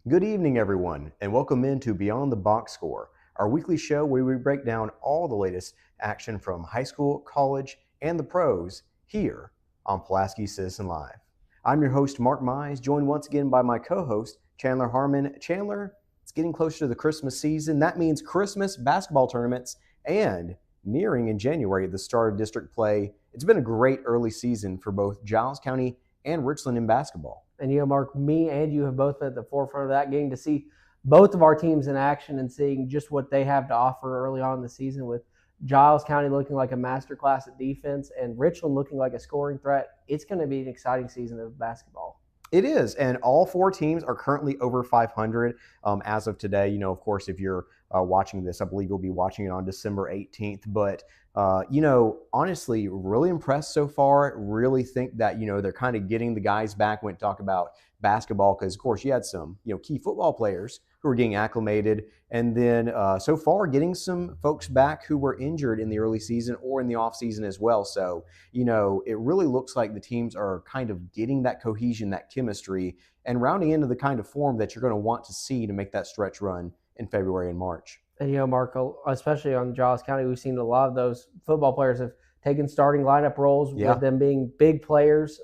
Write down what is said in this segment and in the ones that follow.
Good evening, everyone, and welcome into Beyond the Box Score, our weekly show where we break down all the latest action from high school, college, and the pros here on Pulaski Citizen Live. I'm your host, Mark Mize, joined once again by my co-host, Chandler Harmon. Chandler, it's getting closer to the Christmas season. That means Christmas basketball tournaments and nearing in January the start of district play. It's been a great early season for both Giles County and Richland in basketball. And Mark, me and you have both been at the forefront of that, getting to see both of our teams in action and seeing just what they have to offer early on in the season, with Giles County looking like a masterclass at defense and Richland looking like a scoring threat. It's going to be an exciting season of basketball. It is, and all four teams are currently over 500 as of today. Of course, if you're watching this, I believe you'll be watching it on December 18th. But, honestly, really impressed so far. Really think that, they're kind of getting the guys back when we talk about basketball, because, of course, you had some, key football players who were getting acclimated. And then so far getting some folks back who were injured in the early season or in the offseason as well. So, it really looks like the teams are kind of getting that cohesion, that chemistry, and rounding into the kind of form that you're going to want to see to make that stretch run in February and March. And, Mark, especially on Giles County, we've seen a lot of those football players have taken starting lineup roles with them being big players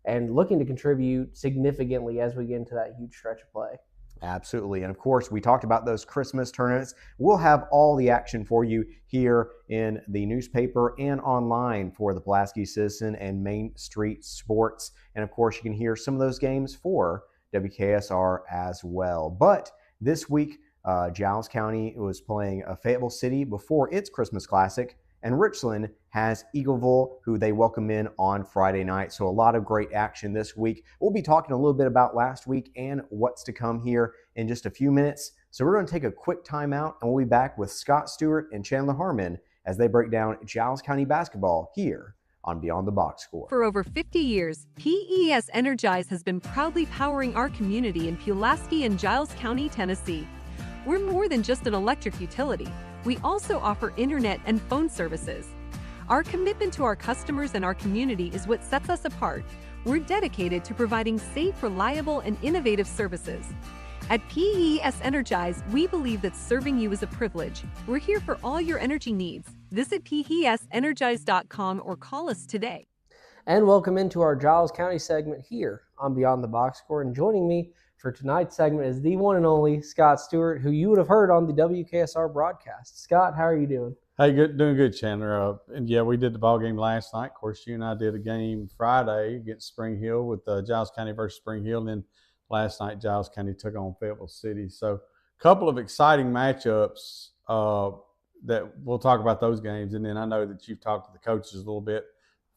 and looking to contribute significantly as we get into that huge stretch of play. Absolutely. And of course, we talked about those Christmas tournaments. We'll have all the action for you here in the newspaper and online for the Pulaski Citizen and Main Street Sports. And of course, you can hear some of those games for WKSR as well. But this week, Giles County was playing Fayetteville City before its Christmas Classic, and Richland has Eagleville, who they welcome in on Friday night. So a lot of great action this week. We'll be talking a little bit about last week and what's to come here in just a few minutes. So we're going to take a quick timeout, and we'll be back with Scott Stewart and Chandler Harmon as they break down Giles County basketball here on Beyond the Box Score. For over 50 years, PES Energize has been proudly powering our community in Pulaski and Giles County, Tennessee. We're more than just an electric utility. We also offer internet and phone services. Our commitment to our customers and our community is what sets us apart. We're dedicated to providing safe, reliable, and innovative services. At PES Energize, we believe that serving you is a privilege. We're here for all your energy needs. Visit PESenergize.com or call us today. And welcome into our Giles County segment here on Beyond the Box Score. And joining me for tonight's segment is the one and only Scott Stewart, who you would have heard on the WKSR broadcast. Scott, how are you doing? Hey, doing good, Chandler. And yeah, we did the ball game last night. Of course, you and I did a game Friday against Spring Hill with Giles County versus Spring Hill. And then last night, Giles County took on Fayetteville City. So a couple of exciting matchups that we'll talk about those games. And then I know that you've talked to the coaches a little bit,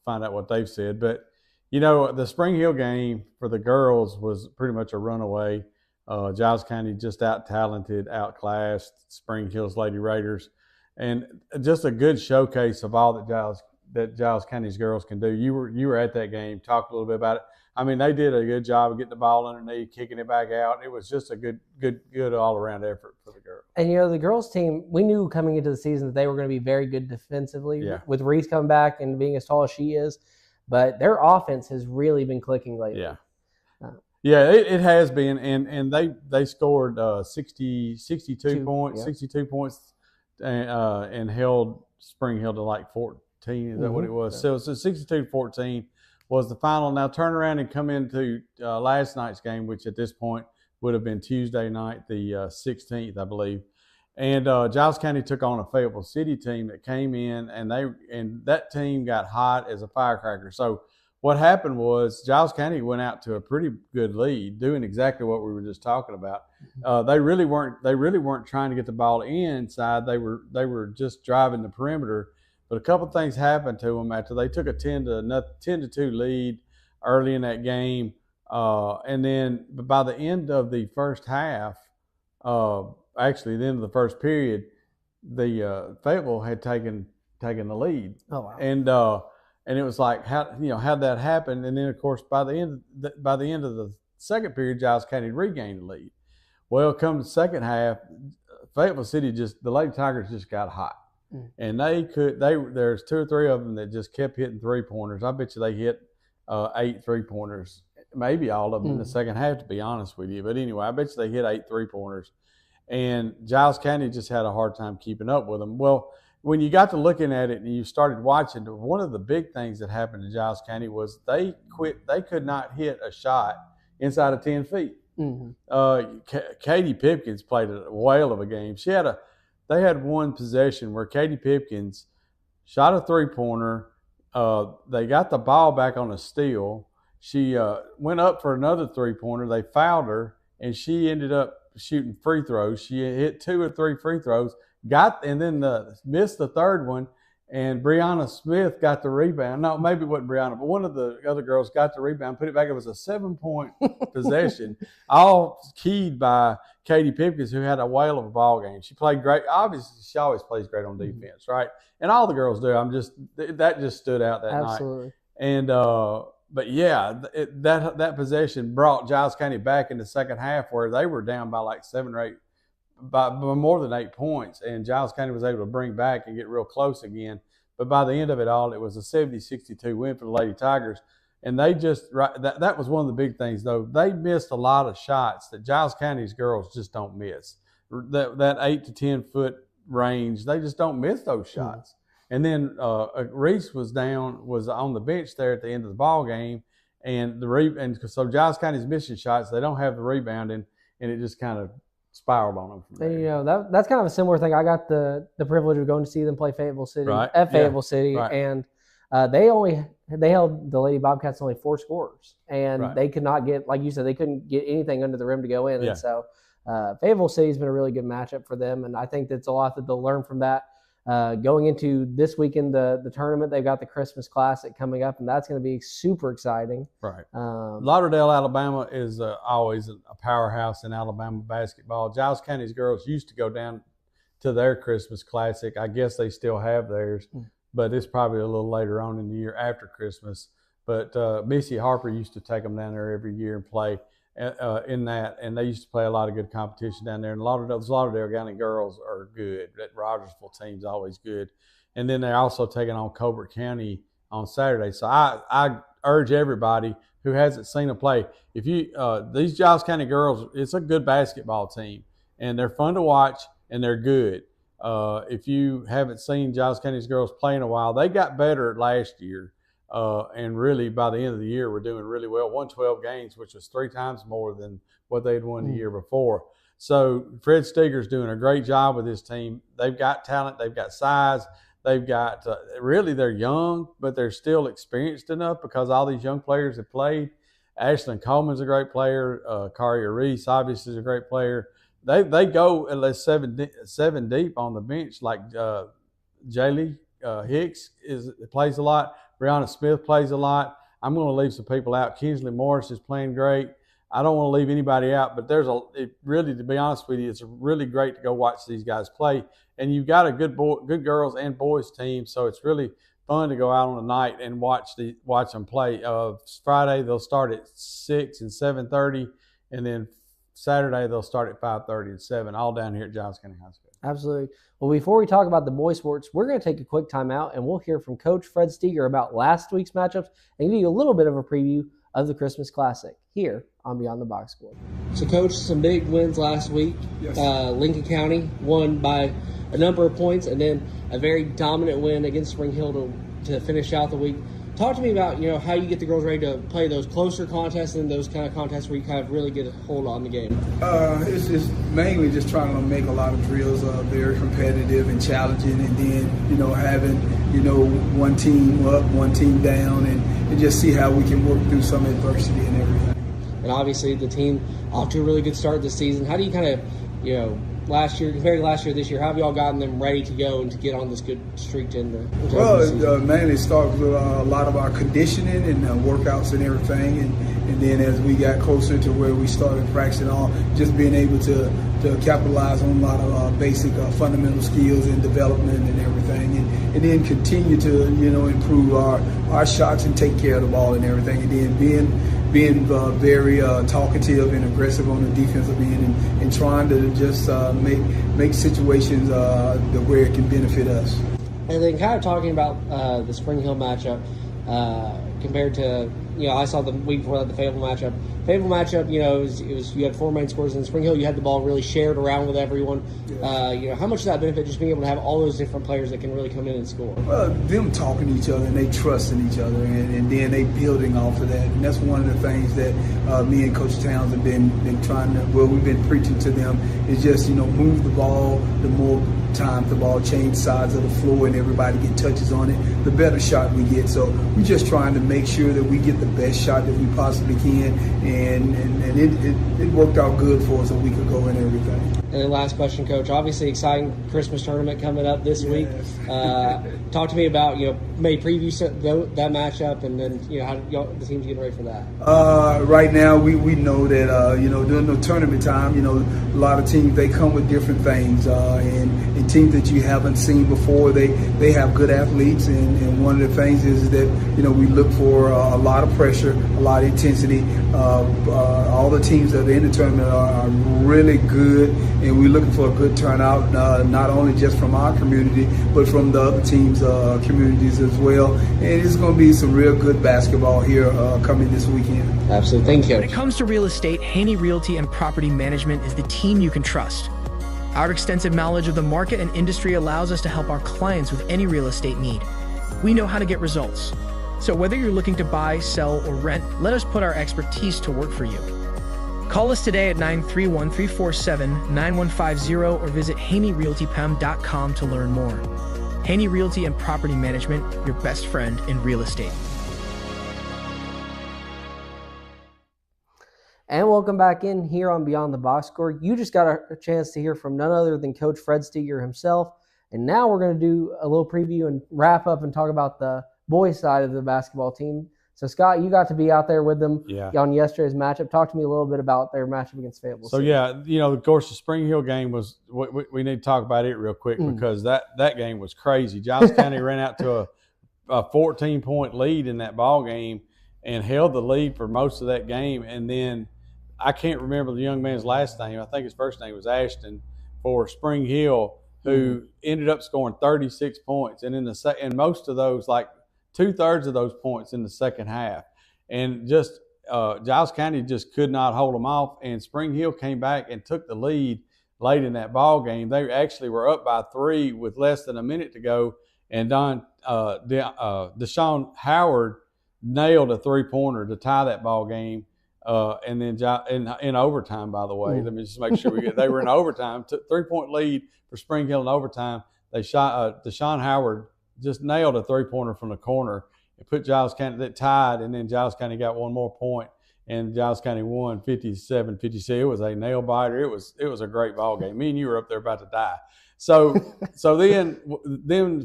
find out what they've said. But the Spring Hill game for the girls was pretty much a runaway. Giles County just out-talented, outclassed Spring Hill's Lady Raiders. And just a good showcase of all that Giles County's girls can do. You were at that game, talk a little bit about it. I mean, they did a good job of getting the ball underneath, kicking it back out. It was just a good all-around effort for the girls. And, the girls' team, we knew coming into the season that they were going to be very good defensively with Reese coming back and being as tall as she is. But their offense has really been clicking lately. Yeah, it has been, and they scored 62 points, and held Spring Hill to like 14. Is that what it was? So 62-14 was the final. Now turn around and come into last night's game, which at this point would have been Tuesday night, the 16th, I believe. And Giles County took on a Fayetteville City team that came in, and that team got hot as a firecracker. So what happened was Giles County went out to a pretty good lead, doing exactly what we were just talking about. They really weren't trying to get the ball inside. They were just driving the perimeter. But a couple things happened to them after they took a 10-2 lead early in that game, and then by the end of the first half. Actually, the end of the first period, the Fayetteville had taken the lead. Oh wow! And it was like how'd that happen? And then of course by the end of the second period, Giles County regained the lead. Well, come the second half, Fayetteville City the Lady Tigers just got hot, and there's two or three of them that just kept hitting 3-pointers. I bet you they hit 8 3-pointers maybe all of them in the second half, to be honest with you. But anyway, I bet you they hit 8 3-pointers. And Giles County just had a hard time keeping up with them. Well, when you got to looking at it and you started watching, one of the big things that happened in Giles County was they quit. They could not hit a shot inside of 10 feet. Katie Pipkins played a whale of a game. They had one possession where Katie Pipkins shot a 3-pointer. They got the ball back on a steal. She went up for another 3-pointer. They fouled her, and she ended up shooting free throws. She hit 2 or 3 free throws, and then missed the third one, and Brianna Smith got the rebound. No, maybe it wasn't Brianna, but one of the other girls got the rebound, put it back. It was a 7-point possession, all keyed by Katie Pipkins, who had a whale of a ball game. She played great. Obviously, she always plays great on defense, right? And all the girls do. That just stood out that Absolutely. night. And but yeah, that possession brought Giles County back in the second half, where they were down by like 7 or 8, by more than 8 points, and Giles County was able to bring back and get real close again. But by the end of it all, it was a 70-62 win for the Lady Tigers, and they just that was one of the big things, though. They missed a lot of shots that Giles County's girls just don't miss. That 8 to 10 foot range, they just don't miss those shots. And then Reese was on the bench there at the end of the ball game, and so Giles County's missing shots. They don't have the rebounding, and it just kind of spiraled on them from there. You know, that's kind of a similar thing. I got the privilege of going to see them play Fayetteville City at Fayetteville City, and they held the Lady Bobcats only 4 scorers, and they could not get, like you said, they couldn't get anything under the rim to go in. And so Fayetteville City's been a really good matchup for them, and I think that's a lot that they'll learn from that. Going into this weekend, the tournament, they've got the Christmas Classic coming up, and that's going to be super exciting. Right. Lauderdale, Alabama is always a powerhouse in Alabama basketball. Giles County's girls used to go down to their Christmas Classic. I guess they still have theirs, but it's probably a little later on in the year after Christmas. But Missy Harper used to take them down there every year and play in that, and they used to play a lot of good competition down there. And those Lauderdale County girls are good. That Rogersville team's always good. And then they're also taking on Colbert County on Saturday. So I urge everybody who hasn't seen them play, if you these Giles County girls, it's a good basketball team, and they're fun to watch, and they're good. If you haven't seen Giles County's girls play in a while, they got better last year. And really, by the end of the year, we're doing really well. Won 12 games, which was 3 times more than what they'd won the year before. So Fred Steger's doing a great job with his team. They've got talent. They've got size. They've got really, they're young, but they're still experienced enough because all these young players have played. Ashlyn Coleman's a great player. Karia Reese, obviously, is a great player. They go at least seven deep on the bench, like Jaylee Hicks plays a lot. Brianna Smith plays a lot. I'm going to leave some people out. Kinsley Morris is playing great. I don't want to leave anybody out, but really, to be honest with you, it's really great to go watch these guys play. And you've got a good girls and boys team, so it's really fun to go out on a night and watch them play. Friday they'll start at 6 and 7:30, and then Saturday they'll start at 5:30 and 7, all down here at Giles County High School. Absolutely. Well, before we talk about the boys sports, we're going to take a quick time out, and we'll hear from Coach Fred Steger about last week's matchups and give you a little bit of a preview of the Christmas Classic here on Beyond the Box Score. So, Coach, some big wins last week. Yes. Lincoln County won by a number of points, and then a very dominant win against Spring Hill to finish out the week. Talk to me about, how you get the girls ready to play those closer contests and those kind of contests where you kind of really get a hold on the game. It's mainly just trying to make a lot of drills very competitive and challenging, and then, having, one team up, one team down, and just see how we can work through some adversity and everything. And obviously the team off to a really good start this season. How do you kind of, last year, compared to last year, this year, how have y'all gotten them ready to go and to get on this good streak to end the Well, mainly starts with a lot of our conditioning and workouts and everything, and then as we got closer to where we started practicing on, just being able to capitalize on a lot of basic fundamental skills and development and everything, and then continue to improve our shots and take care of the ball and everything, and then being very talkative and aggressive on the defensive end, and trying to just make situations where it can benefit us. And then kind of talking about the Spring Hill matchup, compared to, I saw the week before that, the Fayetteville matchup. Fayetteville matchup, it was you had 4 main scores. In Spring Hill, you had the ball really shared around with everyone. How much does that benefit just being able to have all those different players that can really come in and score? Well, them talking to each other and they trusting each other, and then they building off of that. And that's one of the things that me and Coach Towns have been trying to, we've been preaching to them, is just, move the ball. The more time the ball change sides of the floor and everybody get touches on it, the better shot we get. So we're just trying to make sure that we get the best shot that we possibly can, and it worked out good for us a week ago and everything. And then last question, Coach. Obviously, exciting Christmas tournament coming up this week. Talk to me about, maybe preview that matchup, and then, how the team's getting ready for that. Right now, we know that, during the tournament time, a lot of teams, they come with different things. And teams that you haven't seen before, they have good athletes. And one of the things is that, we look for a lot of pressure, a lot of intensity. All the teams that are in the tournament are really good. And we're looking for a good turnout, not only just from our community, but from the other teams' communities as well. And it's going to be some real good basketball here coming this weekend. Absolutely. Thank you. When it comes to real estate, Haney Realty and Property Management is the team you can trust. Our extensive knowledge of the market and industry allows us to help our clients with any real estate need. We know how to get results. So whether you're looking to buy, sell, or rent, let us put our expertise to work for you. Call us today at 931-347-9150 or visit HaneyRealtyPM.com to learn more. Haney Realty and Property Management, your best friend in real estate. And welcome back in here on Beyond the Box Score. You just got a chance to hear from none other than Coach Fred Steger himself. And now we're going to do a little preview and wrap up and talk about the boys' side of the basketball team. So, Scott, you got to be out there with them on yesterday's matchup. Talk to me a little bit about their matchup against Fayetteville City. Of course, the Spring Hill game was we need to talk about it real quick because that game was crazy. Giles County ran out to a 14-point lead in that ball game and held the lead for most of that game. And then I can't remember the young man's last name. I think his first name was Ashton for Spring Hill, who ended up scoring 36 points. And and most of those, like, 2/3 of those points in the second half. And just Giles County just could not hold them off. And Spring Hill came back and took the lead late in that ball game. They actually were up by 3 with less than a minute to go. And Deshaun Howard nailed a 3-pointer to tie that ball game. And then in overtime, by the way, let me just make sure they were in overtime. 3-point lead for Spring Hill in overtime. They shot Deshaun Howard just nailed a 3-pointer from the corner and put Giles County that tied, and then Giles County got one more point, and Giles County won 57-56. It was a nail biter. It was a great ball game. Me and you were up there about to die. So then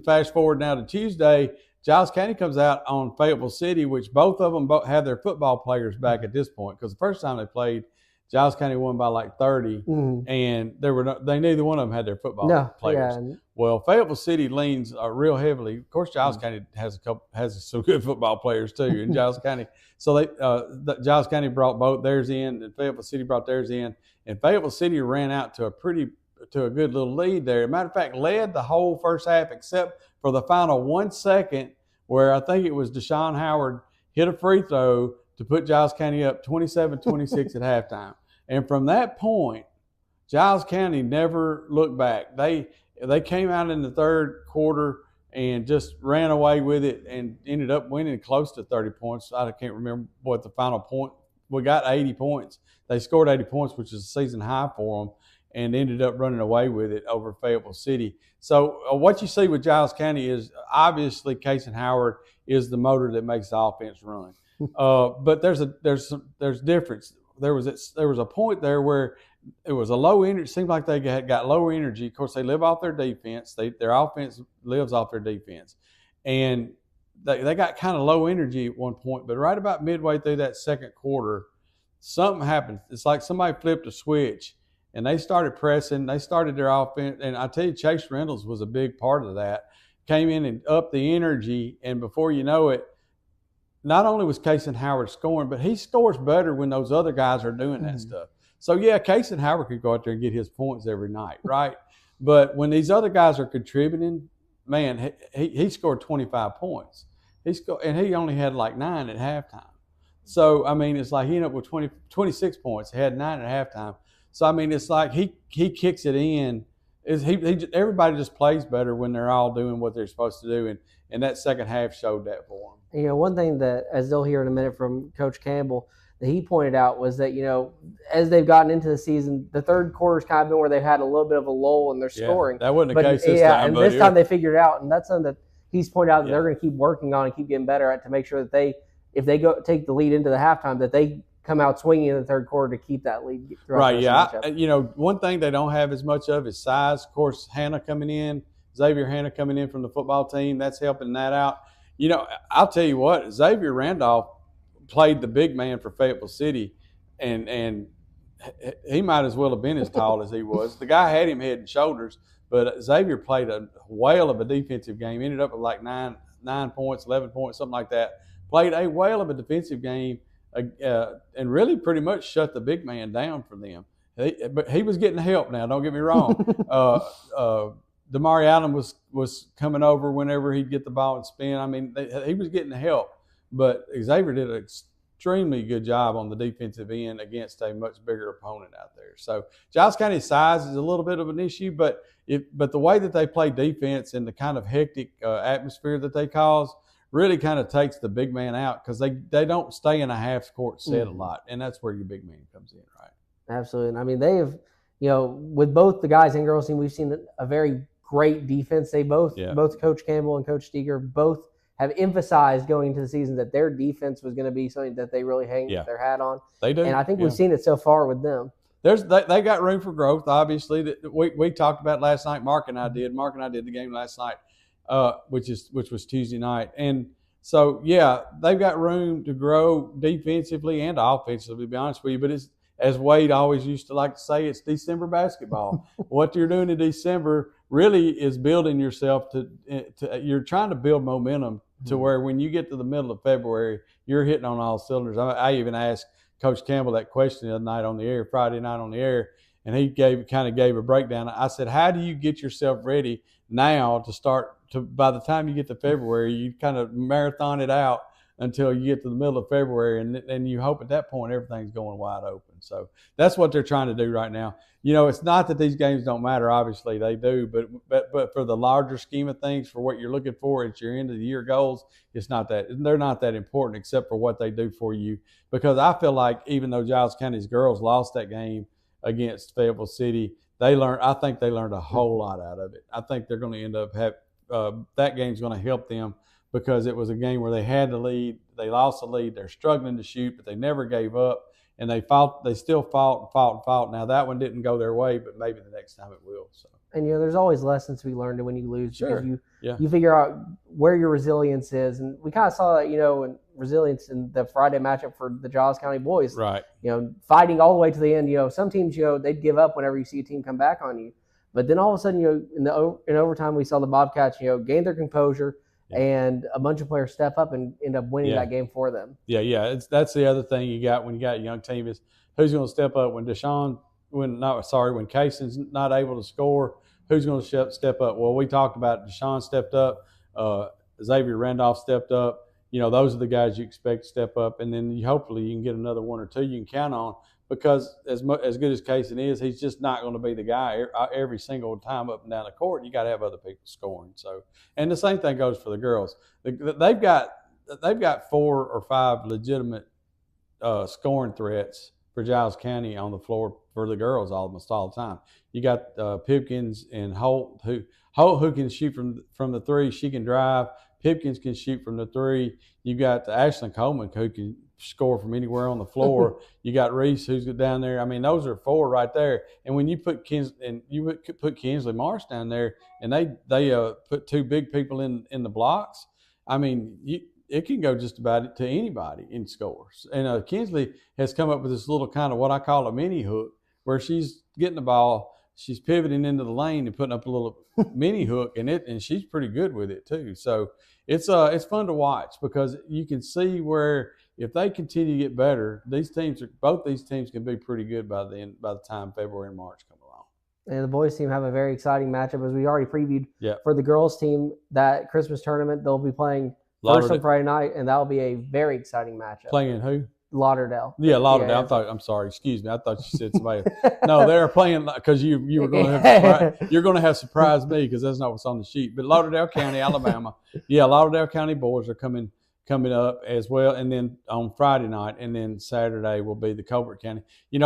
fast forward now to Tuesday, Giles County comes out on Fayetteville City, which both of them have their football players back at this point, because the first time they played, Giles County won by like 30, and neither one of them had their football players. Yeah. Well, Fayetteville City leans real heavily. Of course, Giles County has some good football players too, in Giles County. So Giles County brought both theirs in, and Fayetteville City brought theirs in, and Fayetteville City ran out to a good little lead there. As a matter of fact, led the whole first half except for the final 1 second, where I think it was Deshaun Howard hit a free throw to put Giles County up 27-26 at halftime. And from that point, Giles County never looked back. They came out in the third quarter and just ran away with it and ended up winning close to 30 points. I can't remember what the final point. We got 80 points. They scored 80 points, which is a season high for them, and ended up running away with it over Fayetteville City. So what you see with Giles County is obviously Casey Howard is the motor that makes the offense run. But there's difference. There was a point there where it was a low energy. It seemed like they got lower energy. Of course, they live off their defense. Their offense lives off their defense, and they got kind of low energy at one point. But right about midway through that second quarter, something happened. It's like somebody flipped a switch, and they started pressing. They started their offense, and I tell you, Chase Reynolds was a big part of that. Came in and upped the energy, and before you know it, not only was Casey Howard scoring, but he scores better when those other guys are doing that stuff. So, yeah, Casey Howard could go out there and get his points every night, right? But when these other guys are contributing, man, he scored 25 points. and he only had like 9 at halftime. So I mean, it's like he ended up with 26 points. He had 9 at halftime. So I mean, it's like he kicks it in. Everybody just plays better when they're all doing what they're supposed to do, and that second half showed that for them. You know, one thing that, as they'll hear in a minute from Coach Campbell, that he pointed out was that, you know, as they've gotten into the season, the third quarter's kind of been where they've had a little bit of a lull in their scoring. That wasn't the case this time. And this time they figured it out, and that's something that he's pointed out that they're going to keep working on and keep getting better at to make sure that if they go take the lead into the halftime, that they come out swinging in the third quarter to keep that lead. Right, yeah. You know, one thing they don't have as much of is size. Of course, Xavier Hannah coming in from the football team, that's helping that out. You know, I'll tell you what, Xavier Randolph played the big man for Fayetteville City, and he might as well have been as tall as he was. The guy had him head and shoulders, but Xavier played a whale of a defensive game, ended up with like 9 points, 11 points, something like that. Played a whale of a defensive game and really pretty much shut the big man down for them. But he was getting help now, don't get me wrong. Damari Allen was coming over whenever he'd get the ball and spin. I mean, he was getting help. But Xavier did an extremely good job on the defensive end against a much bigger opponent out there. So Giles County's size is a little bit of an issue, but the way that they play defense and the kind of hectic atmosphere that they cause really kind of takes the big man out because they don't stay in a half-court set a lot, and that's where your big man comes in, right? Absolutely. And I mean, they have, you know, with both the guys and girls team, we've seen a very great defense. They both Coach Campbell and Coach Steger both have emphasized going into the season that their defense was going to be something that they really hang their hat on. They do. And I think we've seen it so far with them. They got room for growth, obviously. That we talked about last night. Mark and I did the game last night, which was Tuesday night. And so, yeah, they've got room to grow defensively and offensively, to be honest with you. But it's, as Wade always used to like to say, it's December basketball. What you're doing in December really is building yourself you're trying to build momentum to where when you get to the middle of February, you're hitting on all cylinders. I even asked Coach Campbell that question the other night on the air, Friday night on the air, and he kind of gave a breakdown. I said, how do you get yourself ready now by the time you get to February, you kind of marathon it out until you get to the middle of February, and you hope at that point everything's going wide open. So that's what they're trying to do right now. You know, it's not that these games don't matter. Obviously they do, but for the larger scheme of things, for what you're looking for at your end of the year goals, they're not that important except for what they do for you. Because I feel like even though Giles County's girls lost that game against Fayetteville City, I think they learned a whole lot out of it. I think they're going to end up that game's going to help them, because it was a game where they had the lead, they lost the lead, they're struggling to shoot, but they never gave up, and they still fought. Now that one didn't go their way, but maybe the next time it will. So. And you know, there's always lessons to be learned when you lose, sure. because you figure out where your resilience is, and we kind of saw that, you know, in resilience in the Friday matchup for the Giles County boys. Right. You know, fighting all the way to the end. You know, some teams, you know, they'd give up whenever you see a team come back on you, but then all of a sudden, you know, in overtime, we saw the Bobcats, you know, gain their composure. Yeah. And a bunch of players step up and end up winning that game for them. Yeah. That's the other thing you got when you got a young team is who's going to step up when Cason's not able to score. Who's going to step up? Well, we talked about Deshaun stepped up, Xavier Randolph stepped up. You know, those are the guys you expect to step up, and then hopefully you can get another one or two you can count on. Because as good as Cason is, he's just not going to be the guy every single time up and down the court. You got to have other people scoring. So, and the same thing goes for the girls. They've got 4 or 5 legitimate scoring threats for Giles County on the floor for the girls almost all the time. You got Pipkins and Holt who can shoot from the 3. She can drive. Pipkins can shoot from the 3. You got Ashlyn Coleman who can score from anywhere on the floor. You got Reese who's down there. I mean, those are 4 right there. And when you put Kinsley Marsh down there, and they put 2 big people in the blocks, I mean, it can go just about to anybody in scores. And Kinsley has come up with this little kind of what I call a mini hook, where she's getting the ball, she's pivoting into the lane and putting up a little mini hook, and she's pretty good with it too. So it's fun to watch, because you can see where if they continue to get better, both these teams can be pretty good by the time February and March come along. And the boys team have a very exciting matchup, as we already previewed for the girls team. That Christmas tournament, they'll be playing First on Friday night, and that'll be a very exciting matchup. Playing who? Lauderdale. Yeah, Lauderdale. Yeah. I'm sorry. Excuse me. I thought you said somebody. No, they're playing because you were going to have you're going to have surprised me because that's not what's on the sheet. But Lauderdale County, Alabama. Yeah, Lauderdale County boys are coming up as well, and then on Friday night, and then Saturday will be the Colbert County.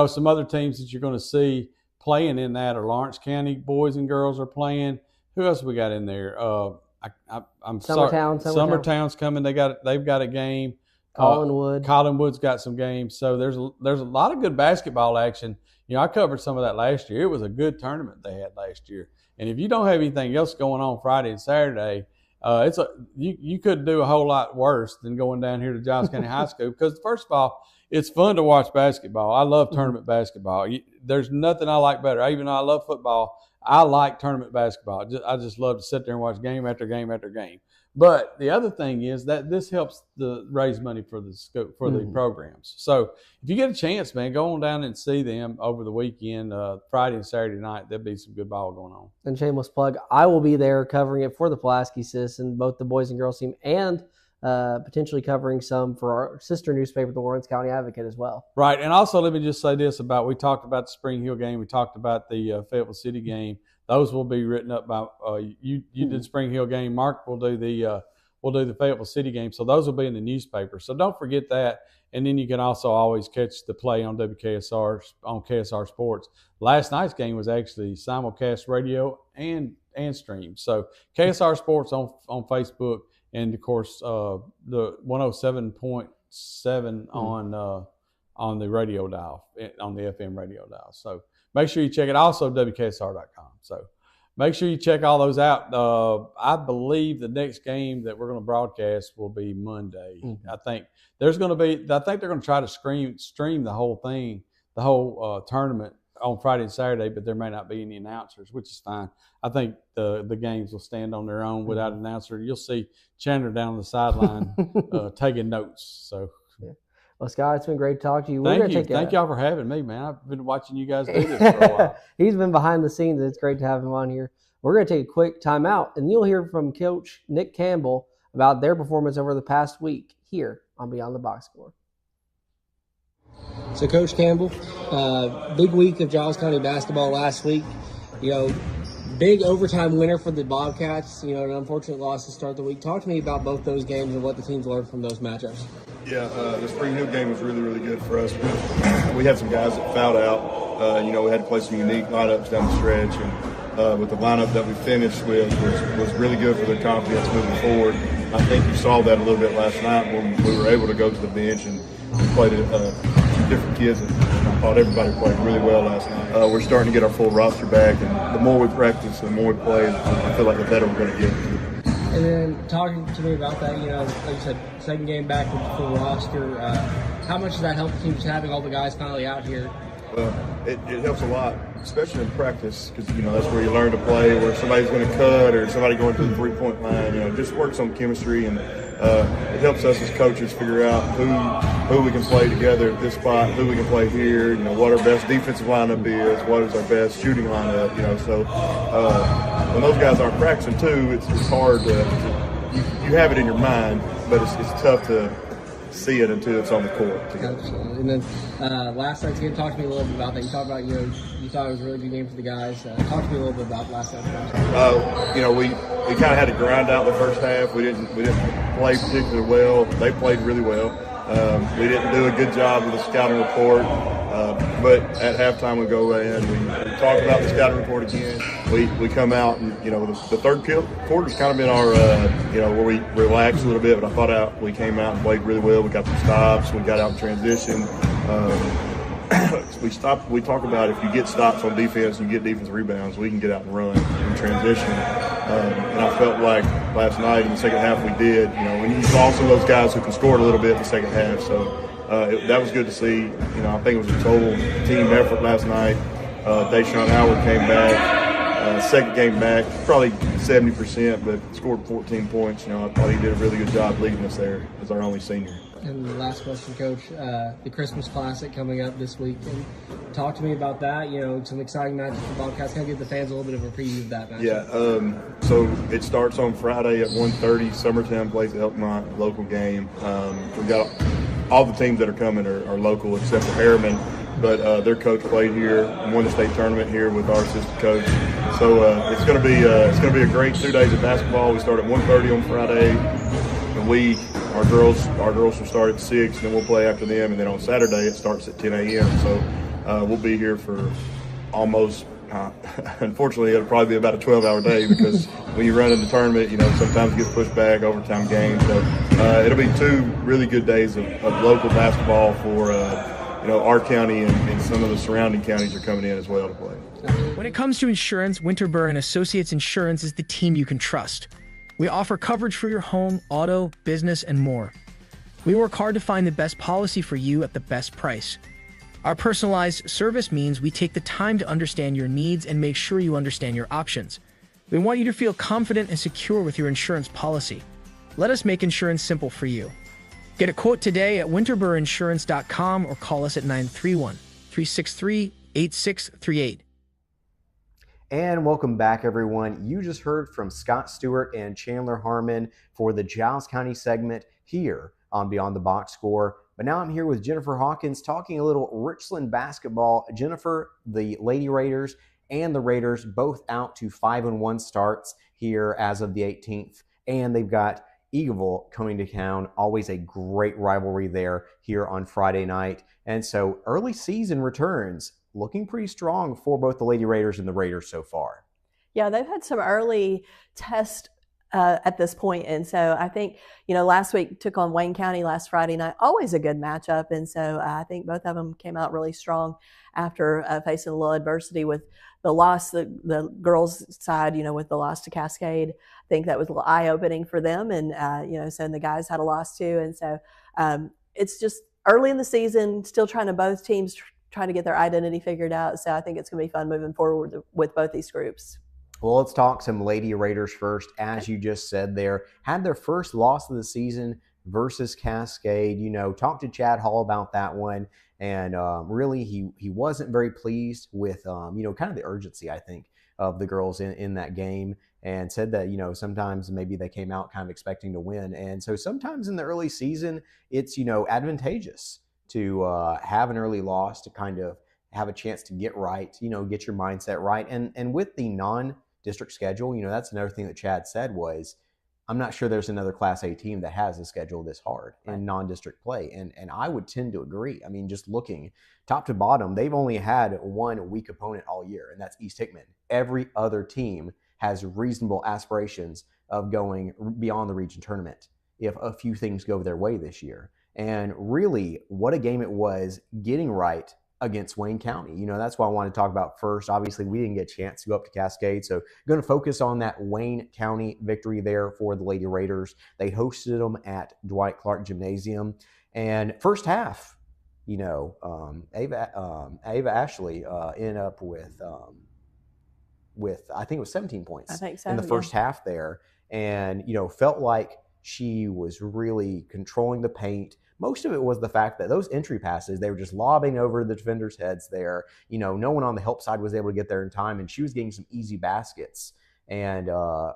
Some other teams that you're going to see playing in that are Lawrence County boys and girls are playing. Who else we got in there? I'm sorry. Summertown's coming. They've got a game. Collinwood's got some games. So there's a lot of good basketball action. I covered some of that last year. It was a good tournament they had last year. And if you don't have anything else going on Friday and Saturday, you could do a whole lot worse than going down here to Giles County High School because first of all, it's fun to watch basketball. I love tournament basketball. There's nothing I like better. Even though I love football, I like tournament basketball. I just love to sit there and watch game after game after game. But the other thing is that this helps to raise money for the school, for the programs. So if you get a chance, man, go on down and see them over the weekend, Friday and Saturday night. There'll be some good ball going on. And shameless plug, I will be there covering it for the Pulaski Citizen, both the boys and girls team, and potentially covering some for our sister newspaper, the Lawrence County Advocate, as well. Right. And also let me just say this we talked about the Spring Hill game. We talked about the Fayetteville City game. Those will be written up by you did Spring Hill game. Mark will do the Fayetteville City game. So those will be in the newspaper. So don't forget that. And then you can also always catch the play on WKSR on KSR Sports. Last night's game was actually simulcast radio and stream. So KSR Sports on Facebook, and of course the 107.7 on the radio dial, on the FM radio dial. So make sure you check it. Also, WKSR.com. So make sure you check all those out. I believe the next game that we're going to broadcast will be Monday. I think they're going to try to stream the whole thing, the whole tournament on Friday and Saturday, but there may not be any announcers, which is fine. I think the games will stand on their own without an announcer. You'll see Chandler down on the sideline taking notes. So. Well, Scott, it's been great to talk to you. Thank y'all for having me, man. I've been watching you guys do this for a while. He's been behind the scenes. It's great to have him on here. We're going to take a quick timeout, and you'll hear from Coach Nick Campbell about their performance over the past week here on Beyond the Box Score. So, Coach Campbell, big week of Giles County basketball last week. Big overtime winner for the Bobcats. An unfortunate loss to start the week. Talk to me about both those games and what the teams learned from those matchups. Yeah, the Spring Hill game was really, really good for us. We had some guys that fouled out. We had to play some unique lineups down the stretch, and with the lineup that we finished with was really good for their confidence moving forward. I think you saw that a little bit last night when we were able to go to the bench and play some different kids. And I thought everybody played really well last night. We're starting to get our full roster back, and the more we practice, the more we play, I feel like the better we're going to get. And then talking to me about that, like you said, second game back with the full roster. How much does that help the team just having all the guys finally out here? Well, it helps a lot, especially in practice, because that's where you learn to play, where somebody's going to cut or somebody going to the three-point line. Just works on chemistry, and it helps us as coaches figure out who we can play together at this spot, who we can play here. What our best defensive lineup is, what is our best shooting lineup. So when those guys aren't practicing too, it's hard to you have it in your mind, but it's tough to see it until it's on the court. And then last night's game, talk to me a little bit about that. You talked about, you thought it was a really good game for the guys. Talk to me a little bit about last night's game. We kind of had to grind out the first half. We didn't play particularly well. They played really well. We didn't do a good job with the scouting report. But at halftime, we go in, we talk about the scouting report again. We come out, and the third quarter's kind of been our where we relaxed a little bit. But I thought we came out and played really well. We got some stops. We got out in transition. We talk about if you get stops on defense and you get defensive rebounds, we can get out and run in transition. And I felt like last night in the second half we did. When you saw some of those guys who can score a little bit in the second half, so. That was good to see. I think it was a total team effort last night. Deshaun Howard came back, second game back, probably 70%, but scored 14 points. I thought he did a really good job leading us there as our only senior. And the last question, Coach, the Christmas Classic coming up this week. And talk to me about that. You know, some exciting matches for Bobcats. Kind of give the fans a little bit of a preview of that match. Yeah, so it starts on Friday at 1:30. Summertown plays at Elkmont, local game. We've got all the teams that are coming are local except for Harriman, but their coach played here and won the state tournament here with our assistant coach. So it's going to be a great 2 days of basketball. We start at 1:30 on Friday, and our girls will start at 6, and then we'll play after them. And then on Saturday it starts at 10 a.m. So we'll be here for almost. Unfortunately, it'll probably be about a 12-hour day because when you run in the tournament, you know, sometimes it gets pushed back, overtime games. So it'll be 2 really good days of local basketball for our county and some of the surrounding counties are coming in as well to play. When it comes to insurance, Winterburr and Associates Insurance is the team you can trust. We offer coverage for your home, auto, business, and more. We work hard to find the best policy for you at the best price. Our personalized service means we take the time to understand your needs and make sure you understand your options. We want you to feel confident and secure with your insurance policy. Let us make insurance simple for you. Get a quote today at winterburrinsurance.com or call us at 931-363-8638. And welcome back, everyone. You just heard from Scott Stewart and Chandler Harmon for the Giles County segment here on Beyond the Box Score. But now I'm here with Jennifer Hawkins talking a little Richland basketball. Jennifer, the Lady Raiders and the Raiders both out to 5-1 starts here as of the 18th. And they've got Eagleville coming to town. Always a great rivalry there here on Friday night. And so early season returns looking pretty strong for both the Lady Raiders and the Raiders so far. Yeah, they've had some early tests at this point. And so I think, last week took on Wayne County last Friday night, always a good matchup. And so I think both of them came out really strong after facing a little adversity with the loss, the girls' side, with the loss to Cascade. I think that was a little eye-opening for them. And, so the guys had a loss too. And so it's just early in the season, still both teams trying to get their identity figured out. So I think it's going to be fun moving forward with both these groups. Well, let's talk some Lady Raiders first. As you just said there, had their first loss of the season versus Cascade. Talk to Chad Hall about that one. And really, he wasn't very pleased with, kind of the urgency, I think, of the girls in that game, and said that, sometimes maybe they came out kind of expecting to win. And so sometimes in the early season, it's, advantageous to have an early loss to kind of have a chance to get right, get your mindset right. And with the non-district schedule, that's another thing that Chad said was, I'm not sure there's another Class A team that has a schedule this hard in non-district play. And I would tend to agree. I mean, just looking top to bottom, they've only had one weak opponent all year, and that's East Hickman. Every other team has reasonable aspirations of going beyond the region tournament if a few things go their way this year. And really, what a game it was getting right against Wayne County. That's what I want to talk about first. Obviously, we didn't get a chance to go up to Cascade, so I'm going to focus on that Wayne County victory there for the Lady Raiders. They hosted them at Dwight Clark Gymnasium. And first half, Ava Ashley ended up with I think it was 17 points I think so, in the first half there. And, felt like she was really controlling the paint. Most of it was the fact that those entry passes, they were just lobbing over the defenders' heads there. No one on the help side was able to get there in time, and she was getting some easy baskets. And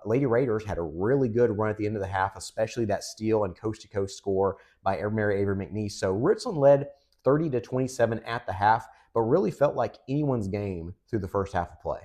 Lady Raiders had a really good run at the end of the half, especially that steal and coast-to-coast score by Mary Avery McNeese. So Richland led 30-27 at the half, but really felt like anyone's game through the first half of play.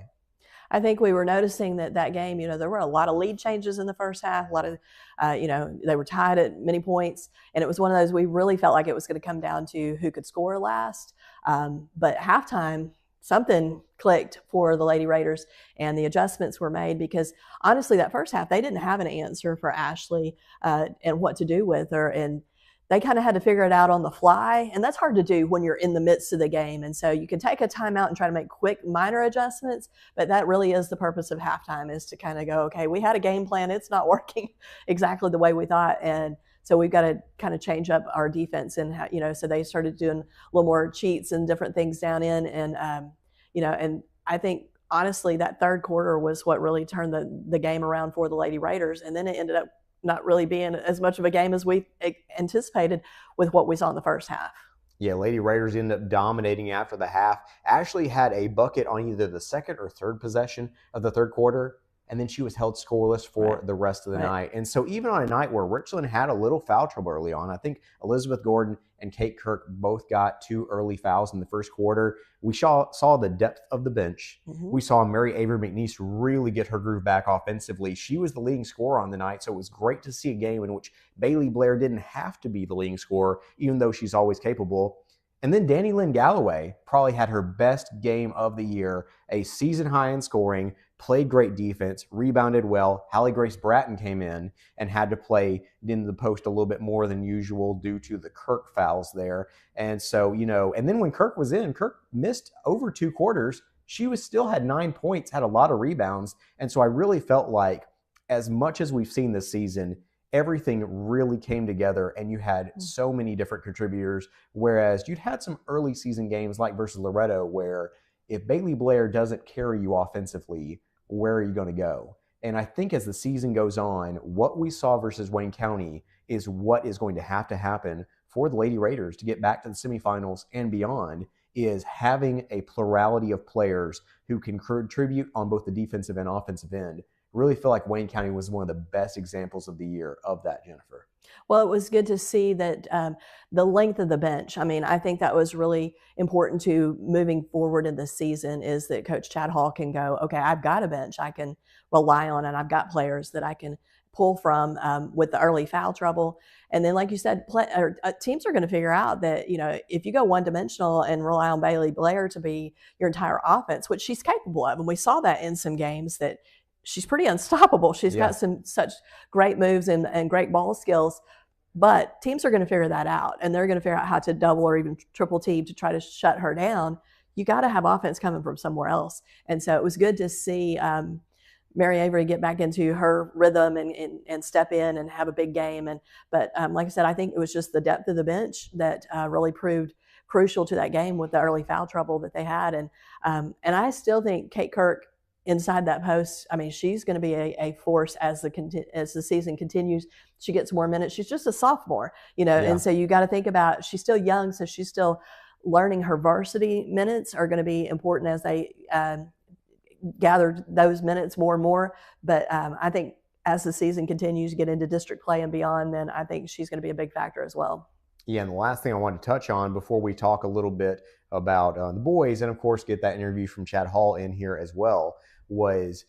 I think we were noticing that game, there were a lot of lead changes in the first half, a lot of, they were tied at many points. And it was one of those we really felt like it was going to come down to who could score last. But halftime, something clicked for the Lady Raiders and the adjustments were made because honestly, that first half, they didn't have an answer for Ashley and what to do with her. And they kind of had to figure it out on the fly. And that's hard to do when you're in the midst of the game. And so you can take a timeout and try to make quick minor adjustments, but that really is the purpose of halftime, is to kind of go, okay, we had a game plan. It's not working exactly the way we thought. And so we've got to kind of change up our defense. And, so they started doing a little more cheats and different things down in. And, and I think honestly, that third quarter was what really turned the game around for the Lady Raiders. And then it ended up not really being as much of a game as we anticipated with what we saw in the first half. Yeah, Lady Raiders ended up dominating after the half. Ashley had a bucket on either the second or third possession of the third quarter, and then she was held scoreless for the rest of the night. And so even on a night where Richland had a little foul trouble early on, I think Elizabeth Gordon and Kate Kirk both got 2 early fouls in the first quarter. We saw the depth of the bench. We saw Mary Avery McNeese really get her groove back offensively. She was the leading scorer on the night, so it was great to see a game in which Bailey Blair didn't have to be the leading scorer, even though she's always capable. And then Danny Lynn Galloway probably had her best game of the year, a season high in scoring, played great defense, rebounded well. Hallie Grace Bratton came in and had to play into the post a little bit more than usual due to the Kirk fouls there. And so, and then when Kirk was in, Kirk missed over 2 quarters. She still had 9 points, had a lot of rebounds. And so I really felt like, as much as we've seen this season, everything really came together and you had so many different contributors, whereas you'd had some early season games like versus Loretto where if Bailey Blair doesn't carry you offensively, where are you going to go? And I think as the season goes on, what we saw versus Wayne County is what is going to happen for the Lady Raiders to get back to the semifinals and beyond, is having a plurality of players who can contribute on both the defensive and offensive end. Really feel like Wayne County was one of the best examples of the year of that, Jennifer. Well, it was good to see that the length of the bench. I mean, I think that was really important to moving forward in the season, is that Coach Chad Hall can go, okay, I've got a bench I can rely on, and I've got players that I can pull from with the early foul trouble. And then, like you said, teams are going to figure out that, if you go one-dimensional and rely on Bailey Blair to be your entire offense, which she's capable of, and we saw that in some games that she's pretty unstoppable. She's got such great moves and great ball skills. But teams are going to figure that out, and they're going to figure out how to double or even triple team to try to shut her down. You got to have offense coming from somewhere else. And so it was good to see Mary Avery get back into her rhythm and step in and have a big game. But like I said, I think it was just the depth of the bench that really proved crucial to that game with the early foul trouble that they had. And I still think Kate Kirk, inside that post, I mean, she's going to be a force as the season continues. She gets more minutes. She's just a sophomore, and so you got to think about, she's still young, so she's still learning. Her varsity minutes are going to be important as they gather those minutes more and more. But I think as the season continues to get into district play and beyond, then I think she's going to be a big factor as well. Yeah, and the last thing I want to touch on before we talk a little bit about the boys, and of course get that interview from Chad Hall in here as well, was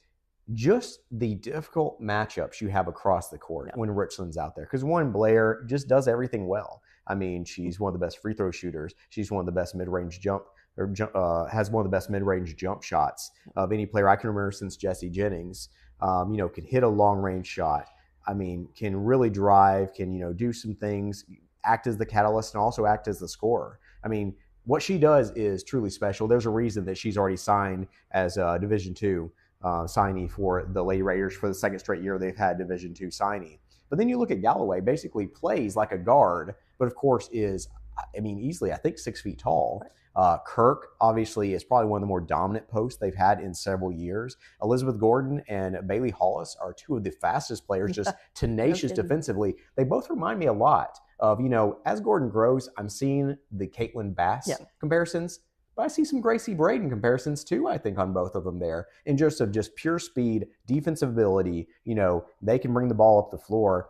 just the difficult matchups you have across the court when Richland's out there. Because one, Blair just does everything well. I mean, she's one of the best free throw shooters. She's one of the best mid-range has one of the best mid-range jump shots of any player I can remember since Jessie Jennings. Can hit a long-range shot. I mean, can really drive, can, do some things, act as the catalyst, and also act as the scorer. I mean, what she does is truly special. There's a reason that she's already signed as a Division II signee for the Lady Raiders for the second straight year they've had Division II signee. But then you look at Galloway, basically plays like a guard, but of course is, easily, I think, 6 feet tall. Kirk, obviously, is probably one of the more dominant posts they've had in several years. Elizabeth Gordon and Bailey Hollis are 2 of the fastest players, just tenacious defensively. They both remind me a lot of, as Gordon grows, I'm seeing the Caitlin Bass comparisons, but I see some Gracie Braden comparisons too, I think, on both of them there. In just pure speed, defensive ability, they can bring the ball up the floor.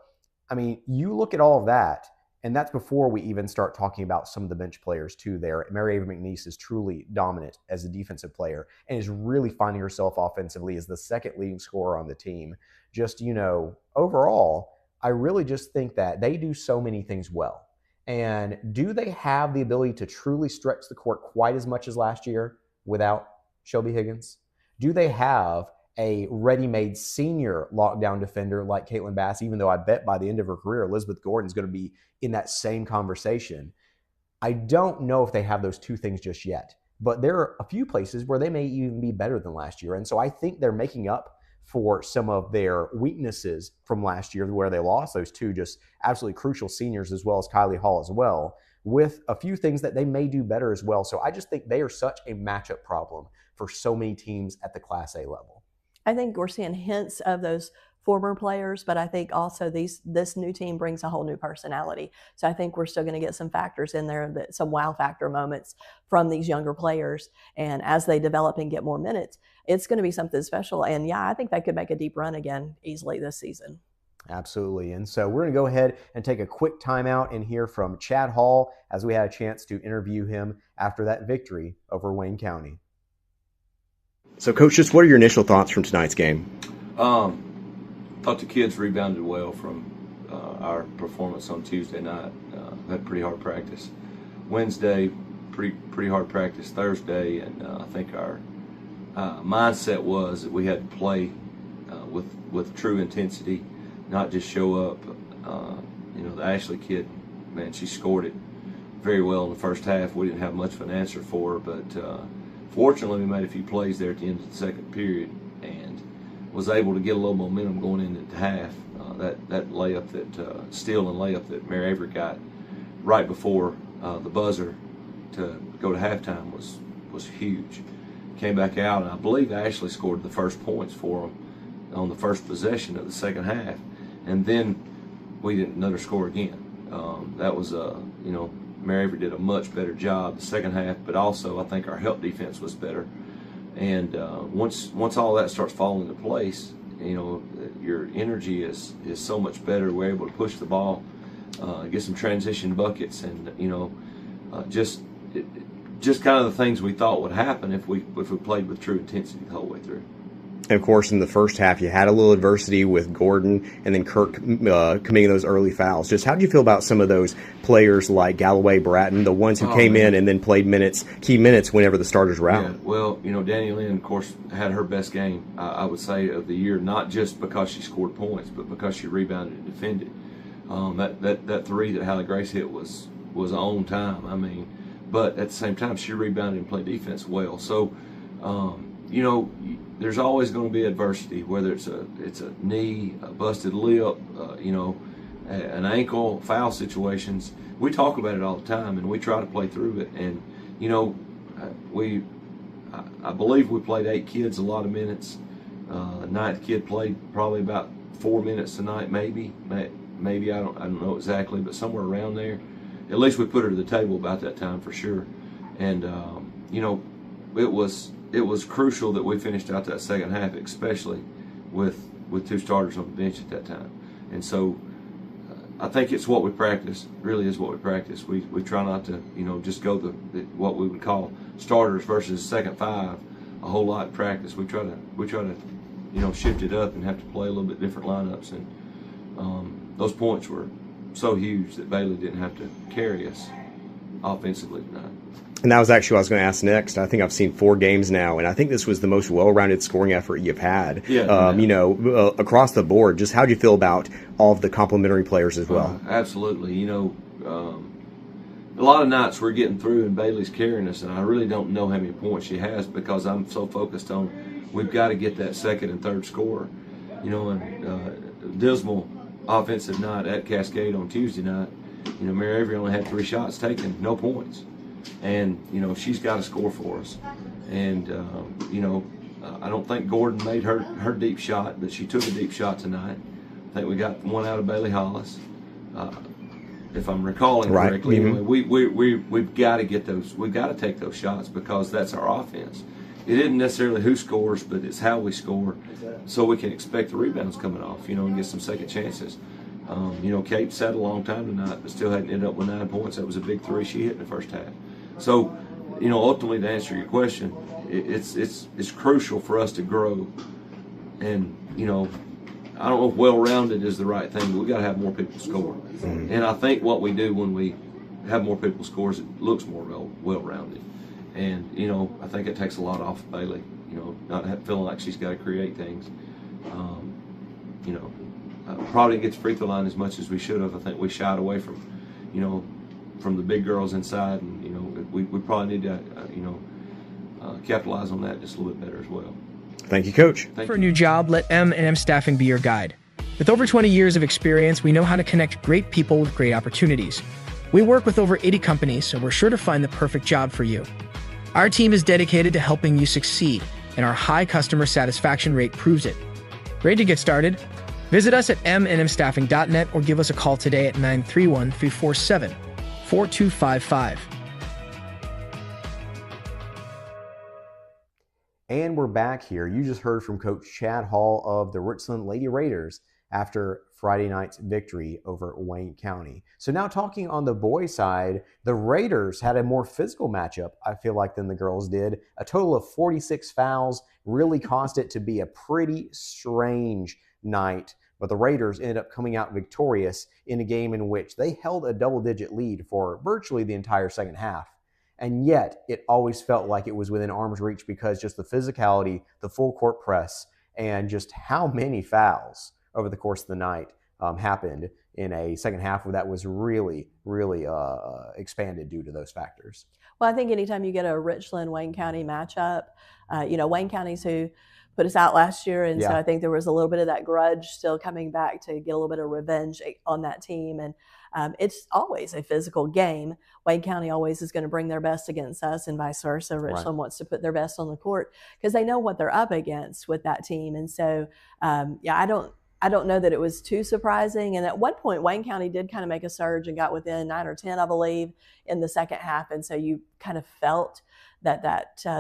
I mean, you look at all of that, and that's before we even start talking about some of the bench players too there. Mary Avery McNeese is truly dominant as a defensive player and is really finding herself offensively as the second leading scorer on the team. Just, overall, I really just think that they do so many things well. And do they have the ability to truly stretch the court quite as much as last year without Shelby Higgins? Do they have a ready-made senior lockdown defender like Caitlin Bass, even though I bet by the end of her career, Elizabeth Gordon is going to be in that same conversation? I don't know if they have those two things just yet, but there are a few places where they may even be better than last year. And so I think they're making up for some of their weaknesses from last year where they lost those 2 just absolutely crucial seniors, as well as Kylie Hall as well, with a few things that they may do better as well. So I just think they are such a matchup problem for so many teams at the Class A level. I think we're seeing hints of those former players, but I think also this new team brings a whole new personality. So I think we're still going to get some factors in there, some wow factor moments from these younger players. And as they develop and get more minutes, it's going to be something special. And yeah, I think they could make a deep run again easily this season. Absolutely. And so we're going to go ahead and take a quick timeout and hear from Chad Hall as we had a chance to interview him after that victory over Wayne County. So, Coach, just what are your initial thoughts from tonight's game? Thought the kids rebounded well from our performance on Tuesday night. Had pretty hard practice. Wednesday, pretty hard practice. Thursday, and I think our mindset was that we had to play with true intensity, not just show up. The Ashley kid, man, she scored it very well in the first half. We didn't have much of an answer for her, but fortunately we made a few plays there at the end of the second period and was able to get a little momentum going into half. That layup that steal and layup that Mary Avery got right before the buzzer to go to halftime was huge. Came back out, and I believe Ashley scored the first points for them on the first possession of the second half, and then we didn't another score again. That was Mary Avery did a much better job the second half, but also I think our help defense was better. And once all that starts falling into place, your energy is so much better. We're able to push the ball, get some transition buckets, and just kind of the things we thought would happen if we played with true intensity the whole way through. And of course, in the first half, you had a little adversity with Gordon and then Kirk committing those early fouls. Just how do you feel about some of those players like Galloway, Bratton, the ones who came in and then played key minutes whenever the starters were out? Yeah, well, Danielle Lynn, of course, had her best game, I would say, of the year, not just because she scored points, but because she rebounded and defended. That three that Hallie Grace hit was on time. But at the same time, she rebounded and played defense well. So, there's always going to be adversity, whether it's a knee, a busted lip, an ankle, foul situations. We talk about it all the time, and we try to play through it. And I believe we played 8 kids a lot of minutes. The 9th kid played probably about 4 minutes tonight, maybe I don't know exactly, but somewhere around there. At least we put her to the table about that time for sure. And it was crucial that we finished out that second half, especially with 2 starters on the bench at that time. And so I think it's what we practice, really is what we practice. We try not to, just go what we would call starters versus second 5 a whole lot in practice. We try to shift it up and have to play a little bit different lineups. And those points were so huge that Bailey didn't have to carry us offensively tonight. And that was actually what I was going to ask next. I think I've seen 4 games now, and I think this was the most well-rounded scoring effort you've had. Across the board. Just how do you feel about all of the complementary players as well? Absolutely. A lot of nights we're getting through and Bailey's carrying us, and I really don't know how many points she has because I'm so focused on we've got to get that second and third scorer. Dismal offensive night at Cascade on Tuesday night. Mary Avery only had 3 shots taken, no points. And, she's got to score for us. And, I don't think Gordon made her deep shot, but she took a deep shot tonight. I think we got one out of Bailey Hollis, if I'm recalling correctly. Mm-hmm. We've got to get those. We've got to take those shots because that's our offense. It isn't necessarily who scores, but it's how we score, so we can expect the rebounds coming off, and get some second chances. Kate sat a long time tonight, but still hadn't ended up with 9 points. That was a big 3 she hit in the first half. So, ultimately, to answer your question, it's crucial for us to grow. And, I don't know if well-rounded is the right thing, but we got to have more people score. Mm-hmm. And I think what we do when we have more people scores, it looks more well-rounded. And, I think it takes a lot off of Bailey, not feeling like she's got to create things. Probably didn't get to free throw line as much as we should have. I think we shied away from the big girls inside, and we probably need to capitalize on that just a little bit better as well. Thank you, Coach. For a new job, let M&M Staffing be your guide. With over 20 years of experience, we know how to connect great people with great opportunities. We work with over 80 companies, so we're sure to find the perfect job for you. Our team is dedicated to helping you succeed, and our high customer satisfaction rate proves it. Ready to get started? Visit us at mnmstaffing.net or give us a call today at 931-347-4255. And we're back here. You just heard from Coach Chad Hall of the Richland Lady Raiders after Friday night's victory over Wayne County. So now talking on the boys' side, the Raiders had a more physical matchup, I feel like, than the girls did. A total of 46 fouls really caused it to be a pretty strange night. But the Raiders ended up coming out victorious in a game in which they held a double-digit lead for virtually the entire second half. And yet, it always felt like it was within arm's reach because just the physicality, the full court press, and just how many fouls over the course of the night happened in a second half where that was really, really expanded due to those factors. Well, I think anytime you get a Richland-Wayne County matchup, Wayne County's who put us out last year, and so I think there was a little bit of that grudge still coming back to get a little bit of revenge on that team. And it's always a physical game. Wayne County always is going to bring their best against us, and vice versa. Richland wants to put their best on the court because they know what they're up against with that team. And so, I don't know that it was too surprising. And at one point, Wayne County did kind of make a surge and got within 9 or 10, I believe, in the second half. And so you kind of felt that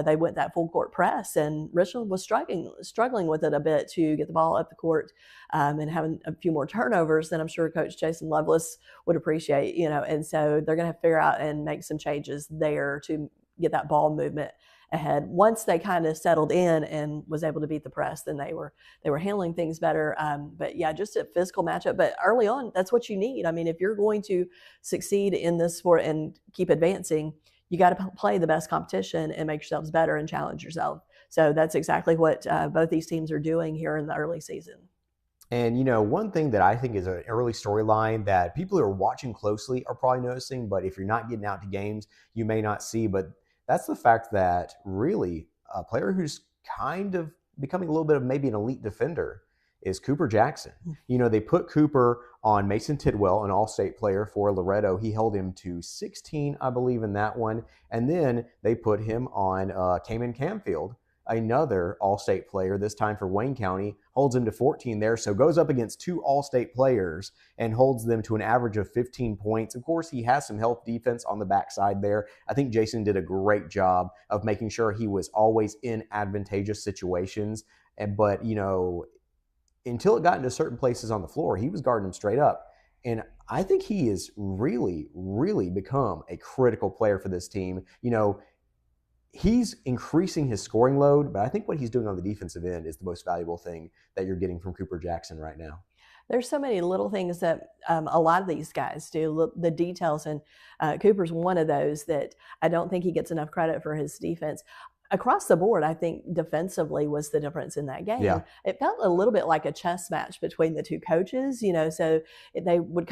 they went that full court press, and Richland was struggling with it a bit to get the ball up the court and having a few more turnovers than I'm sure Coach Jason Lovelace would appreciate, and so they're going to have to figure out and make some changes there to get that ball movement ahead. Once they kind of settled in and was able to beat the press, then they were handling things better. But yeah, just a physical matchup. But early on, that's what you need. I mean, if you're going to succeed in this sport and keep advancing, you got to play the best competition and make yourselves better and challenge yourself. So that's exactly what both these teams are doing here in the early season. And, one thing that I think is an early storyline that people who are watching closely are probably noticing, but if you're not getting out to games, you may not see. But that's the fact that really a player who's kind of becoming a little bit of maybe an elite defender is Cooper Jackson. They put Cooper on Mason Tidwell, an all-state player for Loretto. He held him to 16, I believe, in that one. And then they put him on Kamen Camfield, another all-state player, this time for Wayne County, holds him to 14 there. So goes up against 2 all-state players and holds them to an average of 15 points. Of course, he has some help defense on the backside there. I think Jason did a great job of making sure he was always in advantageous situations. But, until it got into certain places on the floor, he was guarding them straight up. And I think he has really, really become a critical player for this team. He's increasing his scoring load, but I think what he's doing on the defensive end is the most valuable thing that you're getting from Cooper Jackson right now. There's so many little things that a lot of these guys do, the details, and Cooper's one of those that I don't think he gets enough credit for his defense. Across the board, I think defensively was the difference in that game. Yeah. It felt a little bit like a chess match between the two coaches, so they would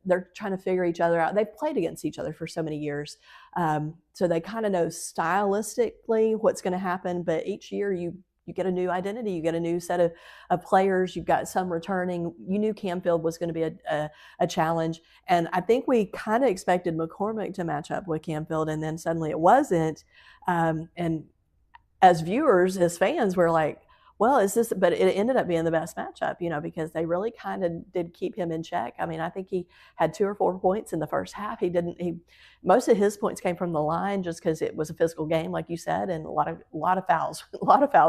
they're trying to figure each other out. They've played against each other for so many years. So they kind of know stylistically what's going to happen, but each year you get a new identity, you get a new set of players, you've got some returning. You knew Camfield was going to be a challenge. And I think we kind of expected McCormick to match up with Camfield, and then suddenly it wasn't. And as viewers, as fans, we're like, well, is this, but it ended up being the best matchup, because they really kind of did keep him in check. I mean, I think he had 2 or 4 points in the first half. Most of his points came from the line just because it was a physical game, like you said, and a lot of fouls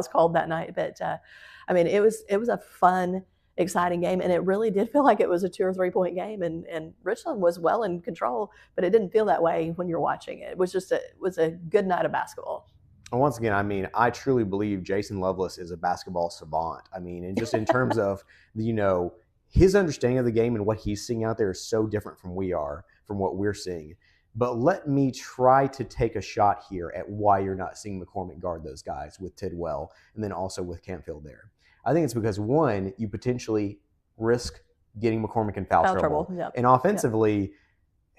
called that night. But it was a fun, exciting game, and it really did feel like it was a 2 or 3 point game, and Richland was well in control, but it didn't feel that way when you're watching it. It was a good night of basketball. And once again, I truly believe Jason Lovelace is a basketball savant. And just in terms of, his understanding of the game and what he's seeing out there is so different from what we're seeing. But let me try to take a shot here at why you're not seeing McCormick guard those guys with Tidwell and then also with Camfield there. I think it's because, one, you potentially risk getting McCormick in foul trouble. Yep. And offensively,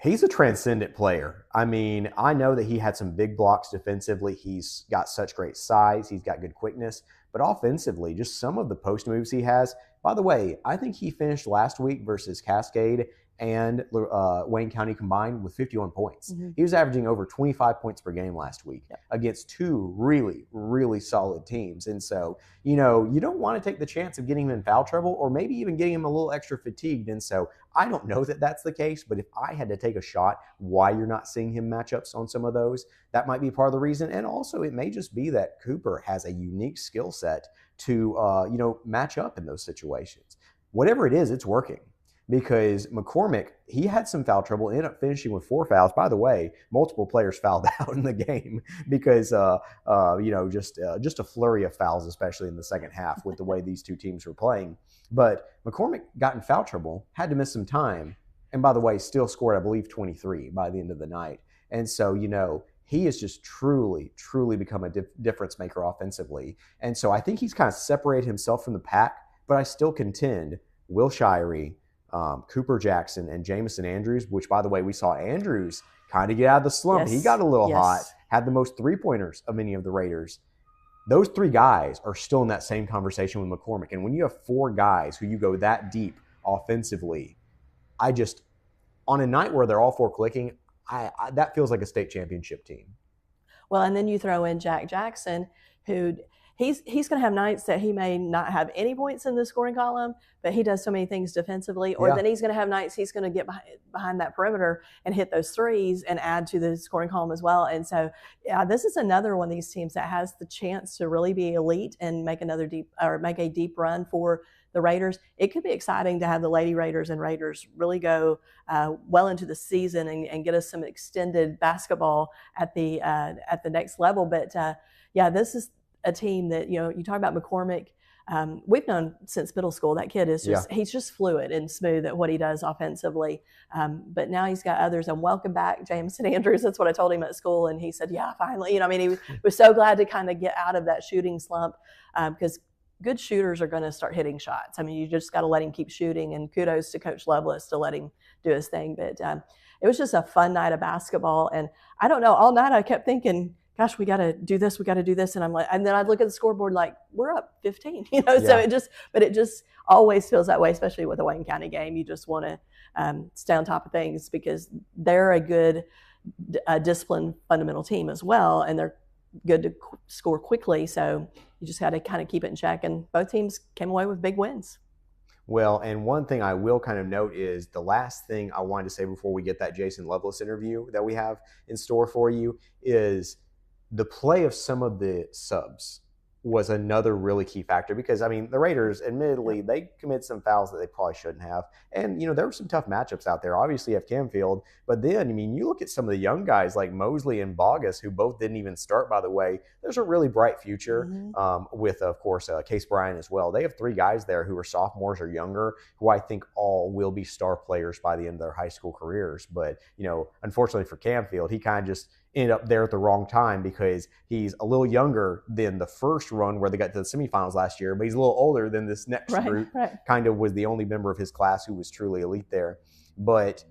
he's a transcendent player. I know that he had some big blocks defensively. He's got such great size. He's got good quickness. But offensively, just some of the post moves he has. By the way, I think he finished last week versus Cascade and Wayne County combined with 51 points. Mm-hmm. He was averaging over 25 points per game last week against two really, really solid teams. And so, you don't want to take the chance of getting him in foul trouble or maybe even getting him a little extra fatigued. And so I don't know that that's the case, but if I had to take a shot why you're not seeing him matchups on some of those, that might be part of the reason. And also it may just be that Cooper has a unique skill set to, match up in those situations. Whatever it is, it's working. Because McCormick, he had some foul trouble, ended up finishing with 4 fouls. By the way, multiple players fouled out in the game because, just a flurry of fouls, especially in the second half with the way these two teams were playing. But McCormick got in foul trouble, had to miss some time, and by the way, still scored, I believe, 23 by the end of the night. And so, he has just truly, truly become a difference maker offensively. And so I think he's kind of separated himself from the pack, but I still contend Will Shirey, Cooper Jackson, and Jamison Andrews, which, by the way, we saw Andrews kind of get out of the slump. Yes. He got a little hot, had the most three-pointers of any of the Raiders. Those 3 guys are still in that same conversation with McCormick. And when you have 4 guys who you go that deep offensively, on a night where they're all 4 clicking, that feels like a state championship team. Well, and then you throw in Jack Jackson, who he's going to have nights that he may not have any points in the scoring column, but he does so many things defensively. Or then he's going to have nights he's going to get behind that perimeter and hit those threes and add to the scoring column as well. And so, this is another one of these teams that has the chance to really be elite and make a deep run for the Raiders. It could be exciting to have the Lady Raiders and Raiders really go well into the season and get us some extended basketball at the next level. But this is a team that, you talk about McCormick. We've known since middle school that kid is he's just fluid and smooth at what he does offensively. But now he's got others. And welcome back, Jamison Andrews. That's what I told him at school. And he said, yeah, finally. He was so glad to kind of get out of that shooting slump because good shooters are going to start hitting shots. You just got to let him keep shooting, and kudos to Coach Lovelace to let him do his thing. But it was just a fun night of basketball. And I don't know, all night I kept thinking, gosh, we got to do this. And I'm like, and then I'd look at the scoreboard like, we're up 15, so it just always feels that way, especially with a Wayne County game. You just want to stay on top of things because they're a good disciplined fundamental team as well. And they're good to score quickly. So you just got to kind of keep it in check. And both teams came away with big wins. Well, and one thing I will kind of note is the last thing I wanted to say before we get that Jason Lovelace interview that we have in store for you is the play of some of the subs was another really key factor because, the Raiders, admittedly, they committed some fouls that they probably shouldn't have. And, there were some tough matchups out there. Obviously, you have Camfield. But then, you look at some of the young guys like Mosley and Bogus, who both didn't even start, by the way. There's a really bright future with, of course, Case Bryant as well. They have 3 guys there who are sophomores or younger who I think all will be star players by the end of their high school careers. But, unfortunately for Camfield, he kind of just ended up there at the wrong time because he's a little younger than the first run where they got to the semifinals last year, but he's a little older than this next group. Kind of was the only member of his class who was truly elite there. But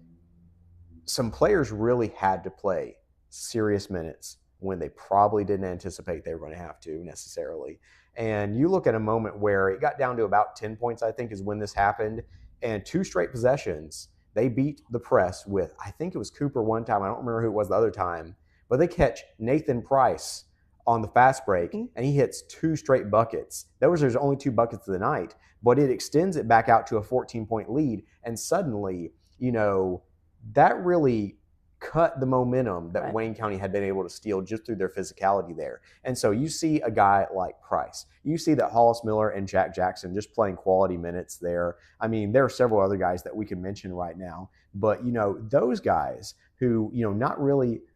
some players really had to play serious minutes when they probably didn't anticipate they were going to have to necessarily. And you look at a moment where it got down to about 10 points, I think, is when this happened. And 2 straight possessions, they beat the press with, I think it was Cooper one time. I don't remember who it was the other time. But they catch Nathan Price on the fast break, and he hits 2 straight buckets. There's only 2 buckets of the night, but it extends it back out to a 14-point lead. And suddenly, that really cut the momentum that Wayne County had been able to steal just through their physicality there. And so you see a guy like Price. You see that Hollis Miller and Jack Jackson just playing quality minutes there. There are several other guys that we can mention right now. But, those guys who, not really –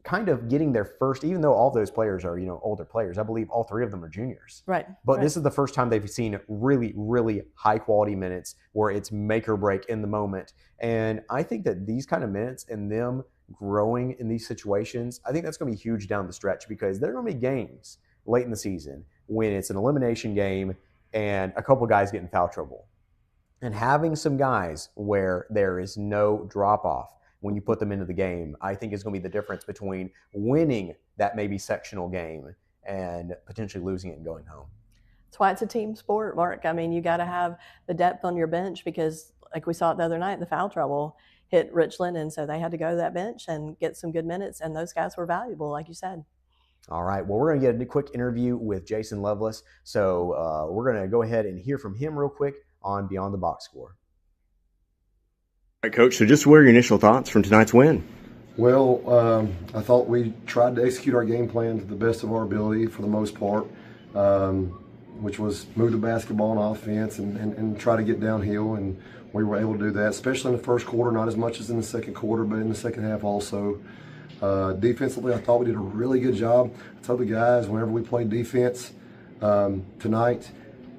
kind of getting their first, even though all those players are, older players, I believe all 3 of them are juniors. Right. But this is the first time they've seen really, really high quality minutes where it's make or break in the moment. And I think that these kind of minutes and them growing in these situations, I think that's going to be huge down the stretch because there are going to be games late in the season when it's an elimination game and a couple guys get in foul trouble. And having some guys where there is no drop off when you put them into the game, I think is going to be the difference between winning that maybe sectional game and potentially losing it and going home. That's why it's a team sport, Mark. You got to have the depth on your bench because like we saw it the other night, the foul trouble hit Richland, and so they had to go to that bench and get some good minutes, and those guys were valuable, like you said. All right. Well, we're going to get a quick interview with Jason Lovelace, so we're going to go ahead and hear from him real quick on Beyond the Box Score. All right, Coach, so just what are your initial thoughts from tonight's win? Well, I thought we tried to execute our game plan to the best of our ability for the most part, which was move the basketball on offense and try to get downhill, and we were able to do that, especially in the first quarter, not as much as in the second quarter, but in the second half also. Defensively, I thought we did a really good job. I told the guys whenever we played defense tonight,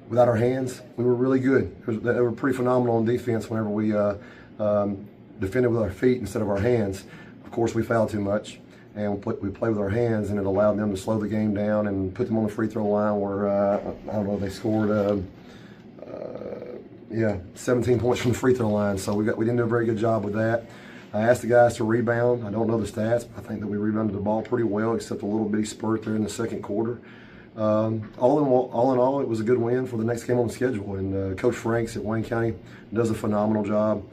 without our hands, we were really good. They were pretty phenomenal on defense whenever we defended with our feet instead of our hands. Of course, we fouled too much, and we played with our hands, and it allowed them to slow the game down and put them on the free throw line where, I don't know, they scored 17 points from the free throw line. So we didn't do a very good job with that. I asked the guys to rebound. I don't know the stats, but I think that we rebounded the ball pretty well, except a little bitty spurt there in the second quarter. All in all, it was a good win for the next game on the schedule. And Coach Franks at Wayne County does a phenomenal job.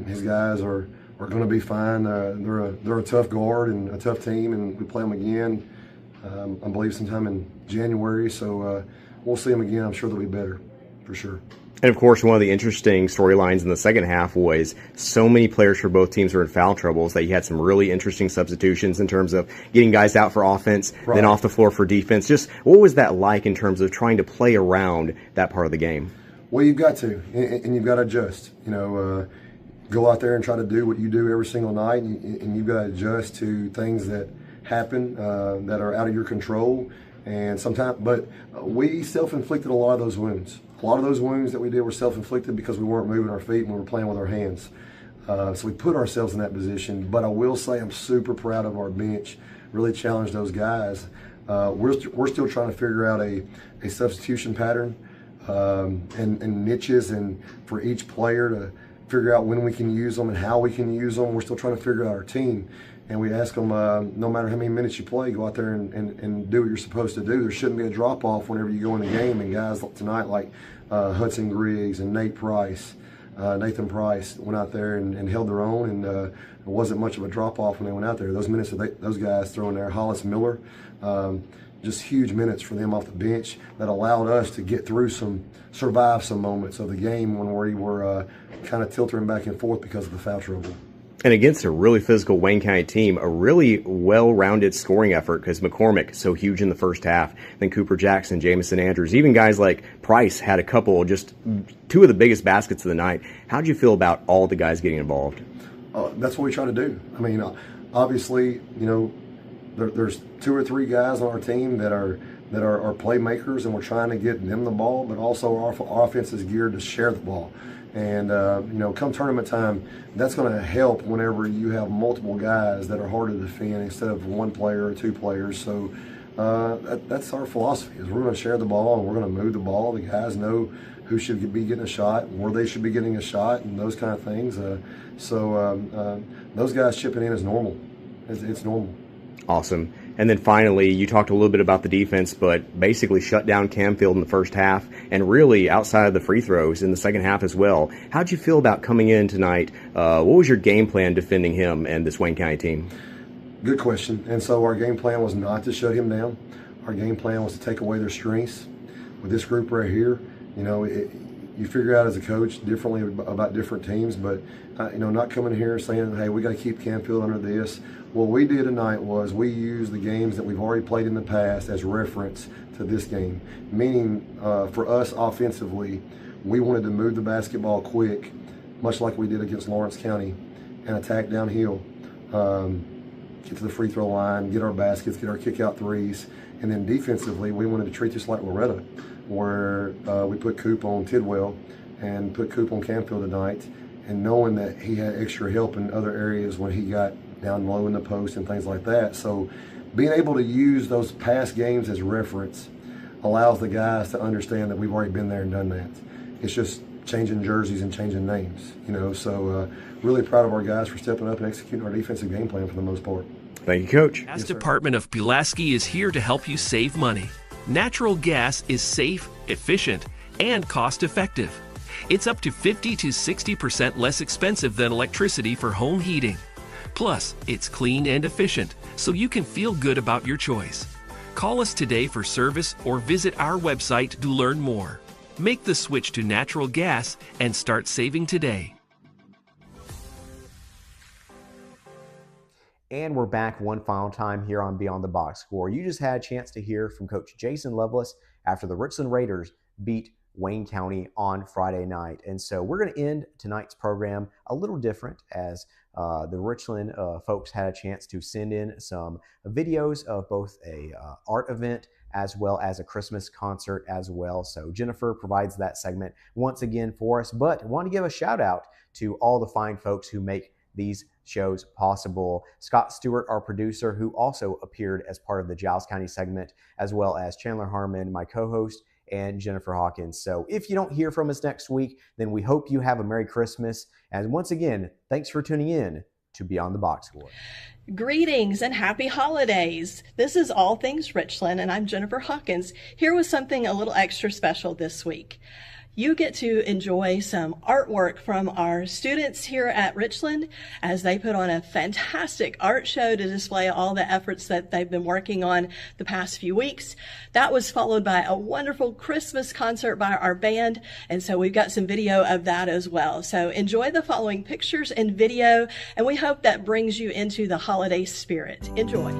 His guys are going to be fine. They're a tough guard and a tough team, and we play them again, I believe, sometime in January. So we'll see them again. I'm sure they'll be better, for sure. And, of course, one of the interesting storylines in the second half was so many players for both teams were in foul troubles that you had some really interesting substitutions in terms of getting guys out for offense, right, then off the floor for defense. Just what was that like in terms of trying to play around that part of the game? Well, you've got to, and you've got to adjust. Go out there and try to do what you do every single night, and you've got to adjust to things that happen that are out of your control. And sometimes, but we self-inflicted a lot of those wounds. A lot of those wounds that we did were self-inflicted because we weren't moving our feet and we were playing with our hands. So we put ourselves in that position. But I will say I'm super proud of our bench. Really challenged those guys. We're still trying to figure out a substitution pattern and niches, and for each player to figure out when we can use them and how we can use them. We're still trying to figure out our team. And we ask them, no matter how many minutes you play, go out there and do what you're supposed to do. There shouldn't be a drop-off whenever you go in the game. And guys tonight like Hudson Griggs and Nathan Price went out there and held their own, and it wasn't much of a drop-off when they went out there. Those minutes that those guys throw in there, Hollis Miller, just huge minutes for them off the bench that allowed us to get through survive some moments of the game when we were kind of tilting back and forth because of the foul trouble. And against a really physical Wayne County team, a really well-rounded scoring effort because McCormick so huge in the first half, then Cooper Jackson, Jamison Andrews, even guys like Price had a couple, just two of the biggest baskets of the night. How'd you feel about all the guys getting involved? That's what we try to do. I mean, obviously, there's two or three guys on our team that are playmakers, and we're trying to get them the ball, but also our offense is geared to share the ball. And, come tournament time, that's going to help whenever you have multiple guys that are hard to defend instead of one player or two players. So that's our philosophy, is we're going to share the ball and we're going to move the ball. The guys know who should be getting a shot, where they should be getting a shot, and those kind of things. Those guys chipping in is normal. It's normal. Awesome. And then finally, you talked a little bit about the defense, but basically shut down Camfield in the first half and really outside of the free throws in the second half as well. How'd you feel about coming in tonight? What was your game plan defending him and this Wayne County team? Good question. And so our game plan was not to shut him down. Our game plan was to take away their strengths. With this group right here, you figure out as a coach differently about different teams, but not coming here saying, hey, we got to keep Camfield under this. What we did tonight was we used the games that we've already played in the past as reference to this game, meaning for us offensively, we wanted to move the basketball quick, much like we did against Lawrence County, and attack downhill, get to the free throw line, get our baskets, get our kick-out threes, and then defensively, we wanted to treat this like Loretta, where we put Coop on Tidwell and put Coop on Camfield tonight, and knowing that he had extra help in other areas when he got down low in the post and things like that. So being able to use those past games as reference allows the guys to understand that we've already been there and done that. It's just changing jerseys and changing names, So really proud of our guys for stepping up and executing our defensive game plan for the most part. Thank you, Coach. Gas Department of Pulaski is here to help you save money. Natural gas is safe, efficient, and cost-effective. It's up to 50 to 60% less expensive than electricity for home heating. Plus, it's clean and efficient, so you can feel good about your choice. Call us today for service or visit our website to learn more. Make the switch to natural gas and start saving today. And we're back one final time here on Beyond the Box Score. You just had a chance to hear from Coach Jason Lovelace after the Richland Raiders beat Wayne County on Friday night. And so we're going to end tonight's program a little different, as the Richland folks had a chance to send in some videos of both a art event as well as a Christmas concert as well. So Jennifer provides that segment once again for us, but I want to give a shout out to all the fine folks who make these shows possible. Scott Stewart, our producer, who also appeared as part of the Giles County segment, as well as Chandler Harmon, my co-host, and Jennifer Hawkins. So if you don't hear from us next week, then we hope you have a Merry Christmas. And once again, thanks for tuning in to Beyond the Box Score. Greetings and happy holidays. This is All Things Richland, and I'm Jennifer Hawkins, here with something a little extra special this week. You get to enjoy some artwork from our students here at Richland as they put on a fantastic art show to display all the efforts that they've been working on the past few weeks. That was followed by a wonderful Christmas concert by our band, and so we've got some video of that as well. So enjoy the following pictures and video, and we hope that brings you into the holiday spirit. Enjoy.